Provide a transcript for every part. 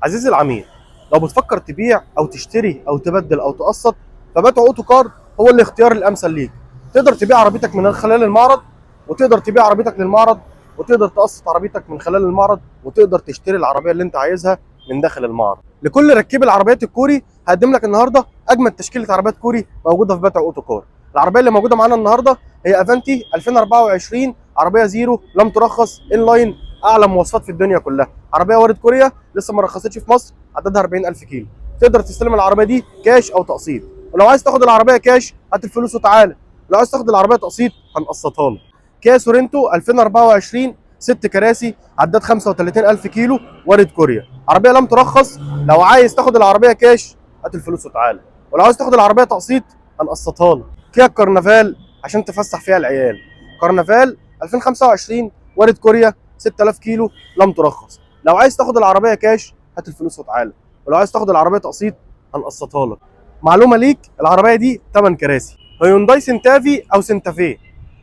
عزيزي العميل، لو بتفكر تبيع او تشتري او تبدل او تقسط، فباتو اوتو كار هو الاختيار الامثل ليك. تقدر تبيع عربيتك من خلال المعرض، وتقدر تبيع عربيتك للمعرض، وتقدر تقسط عربيتك من خلال المعرض، وتقدر تشتري العربيه اللي انت عايزها من داخل المعرض. لكل ركيب العربيات الكوري هقدم لك النهارده اجمد تشكيله عربيات كوري موجوده في باتو اوتو كار. العربيه اللي موجوده معانا النهارده هي افنتي 2024، عربيه زيرو لم ترخص، ان لاين، اعلى مواصفات في الدنيا كلها. عربيه وارد كوريا، لسه ما رخصتش في مصر، عددها 40000 كيلو. تقدر تستلم العربيه دي كاش او تقسيط، ولو عايز تاخد العربيه كاش هات الفلوس وتعالى. لو عايز تاخد العربيه تقسيط هنقسطها لك. كيا سورنتو 2024، 6 كراسي، عداد 35000 كيلو، وارد كوريا، عربيه لم ترخص. لو عايز تاخد العربيه كاش هات الفلوس وتعالى، ولو عايز تاخد العربيه تقسيط هنقسطها لك. كيا كارنفال عشان تفسح فيها العيال، كارنفال 2025، وارد كوريا، 6000 كيلو، لم ترخص. لو عايز تاخد العربيه كاش هات الفلوس وتعالى، ولو عايز تاخد العربيه تقسيط هنقسطها لك. معلومه ليك، العربيه دي 8 كراسي، هيونداي سنتافي او سنتافيه،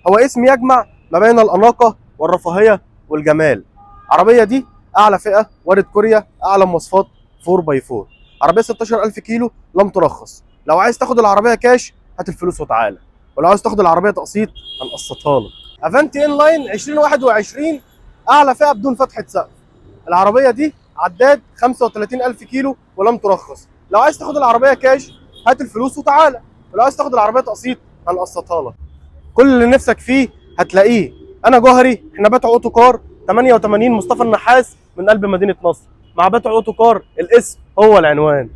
هو اسم يجمع ما بين الاناقه والرفاهيه والجمال. العربيه دي اعلى فئه، وارد كوريا، اعلى مواصفات، 4 باي 4، عربيه 16000 كيلو، لم ترخص. لو عايز تاخد العربيه كاش هات الفلوس وتعالى، ولو عايز تاخد العربيه تقسيط هنقسطها لك. افنتي ان لاين 2021، اعلى فئه بدون فتحه سقف. العربيه دي عداد 35000 كيلو ولم ترخص. لو عايز تاخد العربيه كاش هات الفلوس وتعالى، ولو عايز تاخد العربيه تقسيط هنقسطها لك. كل اللي نفسك فيه هتلاقيه. انا جوهري، احنا باتع اوتو كار 88 مصطفى النحاس من قلب مدينه نصر. مع باتع اوتو كار الاسم هو العنوان.